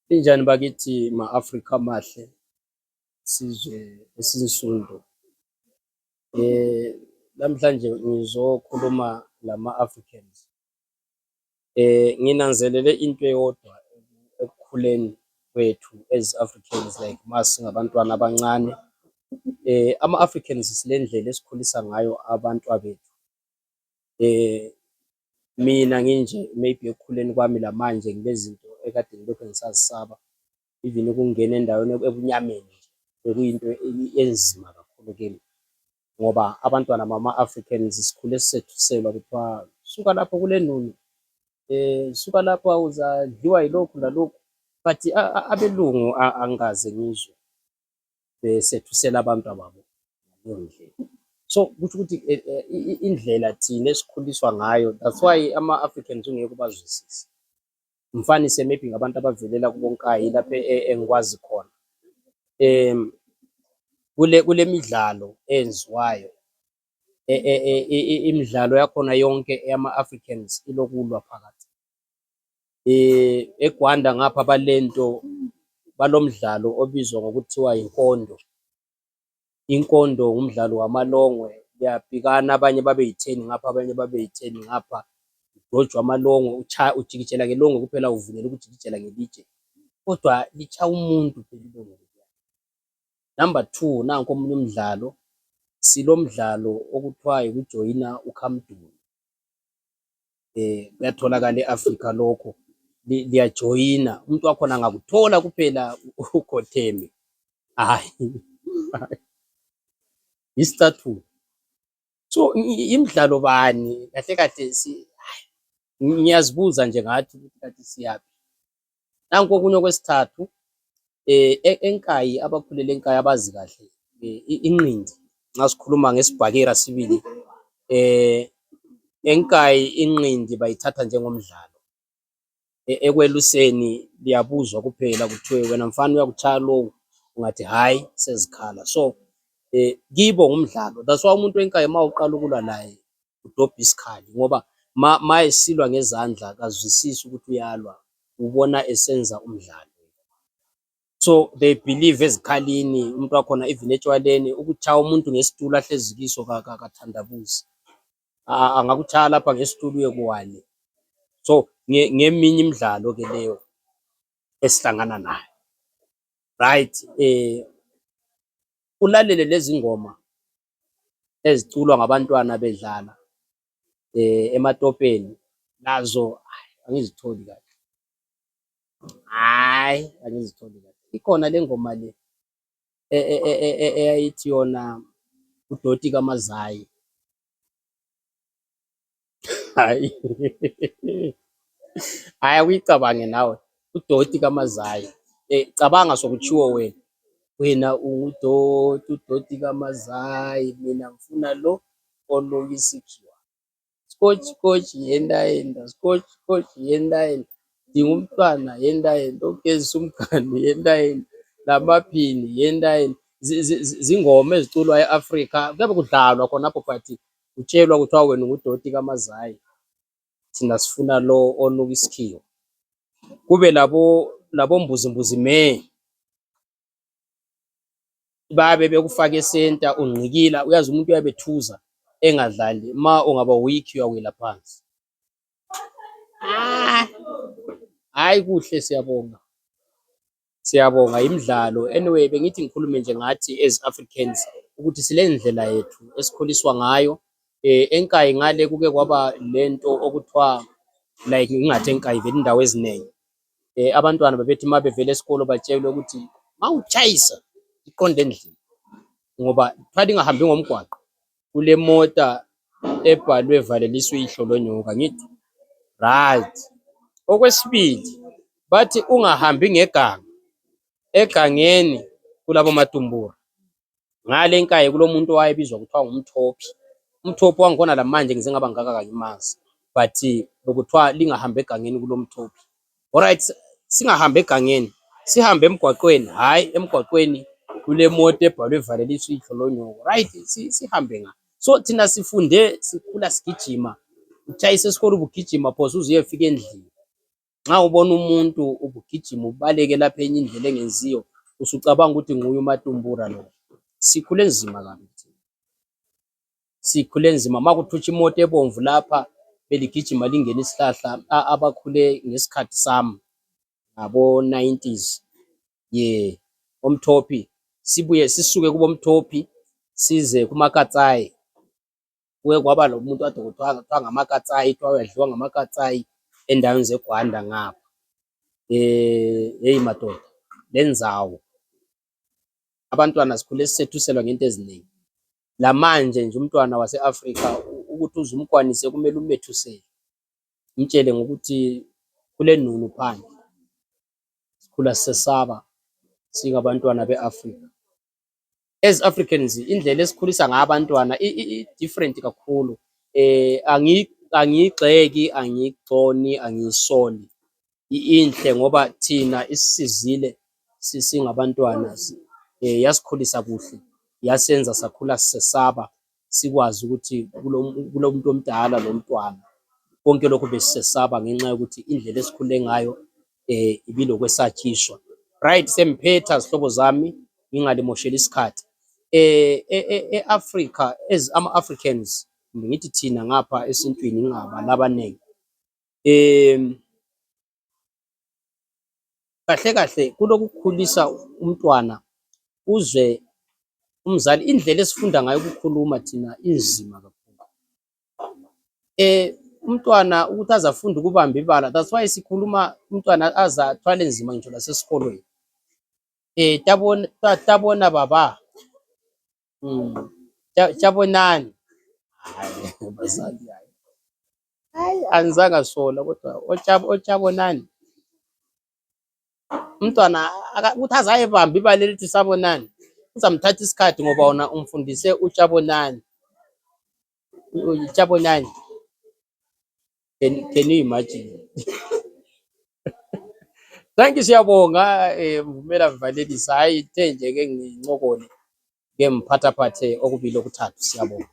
Linjani bakithi ma-Afrika amahle, sizwe esinsundu. Namhlanje ngizokhuluma lama-Africans. Nginanzelele into eyodwa ekukhuleni kwethu as Africans, like masingabantwana abancane. Ama-Africans silendlela esikhulisa ngayo abantwabethu. Mina nginje maybe ekukhuleni kwami lamanje nginezinto ekade ngilokhu ngisazisaba, even ukungena endaweni ebunyameni nje bekuyinto enzima kakhulu kimi, ngoba abantwana bama-Africans sikhule sisethuselwa kuthiwa suka lapho kule nuni, suka lapha uzadliwa yilokhu nalokhu. But abelungu angikaze ngizwe besethusela abantwababo ngaleyo ndlela. So kusho ukuthi indlela thina esikhuliswa ngayo, that's why ama-Africans ungeke ubazwisise. Mfanise maybe ngabantu abavelela kubonkayi lapho engikwazi khona. Kule midlalo enziwayo, imidlalo yakhona yonke yama-Africans ilokulwa phakathi. EGwanda ngapha balento balomdlalo obizwa ngokuthiwa inkondo. Inkondo umdlalo wamalongwe, kuyabhikana abanye babe yi-10 ngapha, abanye babe yi-10 ngapha, udojwa amalongwe, ujikijela ngelongwe kuphela, uvumela ukujikijela ngelitshe, kodwa licha umuntu phela ilongwe. Number 2, nanku omunye umdlalo, silomdlalo okuthiwa ukujoyina ukhamduni. Kuyatholakala e-Afrika lokho, liyajoyina, umuntu wakhona angakuthola kuphela ukhotheme, hayi yi-statue. So imidlalo bani kahle kade ngiyazibuza nje ngathi ukuthi kade siyaphi. Nanku okunye okwesithathu, enkayi, abakhulele enkayi abazi kahle inqindi, nxa sikhuluma ngesibhakera sibili, enkayi inqindi bayithatha njengomdlalo. Ekweluseni liyabuzwa kuphela, kuthiwe wena mfana uyakutshaya lowo, ungathi hayi sezikhala. So kibo ngumdlalo, that's why umuntu wenkayi ma uqala ukulwa naye udobha isikhali, ngoba ma esilwa ngezandla akazwisisi ukuthi uyalwa, ubona esenza umdlalo. So they believe ezikhalini, umuntu wakhona even etshwaleni, ukutshaya umuntu ngesitulo ahlezi kiso kathandabuzi, angakutshaya lapha ngesitulo uye kuwale. So ngeminye imidlalo ke leyo esihlangana nayo, right. Ulalele lezi ngoma eziculwa ngabantwana bedlala ematopeni, nazo angizitholi kahle, hayi angizitholi kahle. Ikhona le ngoma le eyayithi yona udoti kaMazayi, hayi hayi akuyicabange nawe, udoti kaMazayi. Cabanga sokutshiwo wena, wena ungudoti, udoti kaMazayi, mina ngifuna lo oloyisikhiwa, scotch scotch yenda yenda, scotch scotch yenda yenda, ndingumntwana yenda yenda, ogezisa umgani yenda yenda, namaphini yenda yenda. Zingoma eziculwa e-Afrika, kuyabe kudlalwa khonapho, but utshelwa kuthiwa wena ungudoti kaMazayi, thina sifuna lo onuka isikhiwa. Kube labo mbuzimbuzi me, babe bekufaka esenta ungqikila, uyazi umuntu uyabethuza engadlali, ma ungaba weak uyawela phansi. Hayi kuhle, siyabonga, siyabonga imidlalo. Anyway, bengithi ngikhulume nje ngathi as Africans ukuthi sile ndlela yethu esikhuliswa ngayo. Enkayi ngale kuke kwaba lento okuthiwa, like ngingathi enkayi vele indawo eziningi, abantwana babethi ma bevele esikolo batshelwe ukuthi ma utshayisa iqonde endlini, ngoba kuthiwa lingahambi ngomgwaqo, kule mota ebhalwe valeliswe ihlolonyoka, ngithi right. Okwesibili, bathi ungahambi ngeganga, egangeni kulabo matumbura. Ngale enkayi kulomuntu owayebizwa kuthiwa ngumthophi. Umthophi wangikhona lamanje ngize ngaba ngaka kangimazi, but bekuthiwa lingahambi egangeni kulomthophi. Alright, singahambi egangeni, sihambe emgwaqweni, hayi emgwaqweni kule mota ebhalwe valeliswe ihlolonyoka, right, sihambe nga. So thina sifunde, sikhula sigijima, utshayisa esikolo ubugijima phose uze uyefika endlini. Nxa ubona umuntu ubugijima ubaleke lapha enye indlela engenziyo usucabanga ukuthi nguye uMatumbura lo. Sikhule nzima kabi thina. Sikhule nzima makuthutsha imota ebomvu lapha beligijima lingena isihlahla abakhule ngesikhathi sami ngabo 90s. Omthophi sibuye sisuke kubo Mthophi size kumaKatsayi. Kuye kwaba lo muntu kade kuthiwa ngamaKatsayi, wayedliwa ngamaKatsayi endaweni zeGwanda ngapha. Hey madoda, lendzawo abantwana sikhule sisethuselwa ngento eziningi. Lamanje nje umntwana wase-Afrika ukuthi uzumkwanise kumele umethusele. Umtshele ngokuthi kule nunu phandle. Sikhula sesaba singabantwana beAfrika. As Africans indlela esikhulisa ngayo abantwana different kakhulu. Angiyigxeki, angiyigconi, angiyisoli. Inhle ngoba thina isizile singabantwana, yasikhulisa kuhle, yasenza sakhula sesaba, sikwazi ukuthi kulo muntu omdala lomntwana konke lokho besisesaba ngenxa yokuthi indlela esikhule ngayo ibilokwesatshishwa. Right, semphetha zihlobo zami ngingalimosheli isikhathi. E-Africa ama-Africans ngithi thina ngapha esintwini ngingaba labanengi. Kahle kahle kulokukhulisa umntwana uzwe umzali indlela esifunda ngayo ukukhuluma thina inzima kakhulu. Umntwana ukuthi azafunde ukubamba ibala, that's why sikhuluma umntwana azathwale nzima ngitsho lasesikolweni. Tabona baba, jabonani. Hayi bazali, hayi anizange sola kodwa ojabonani. Umntwana ukuthi azayibamba ibala elithi sabonani uzamthatha isikhathi ngoba wona umfundise ujabonani. Ujabonani. Can you imagine? Thank you, siyabonga Mvumela Mvalelisa. Hayi ithe nje ke ngincokole ke mphathaphathe okubili okuthathu. Siyabonga.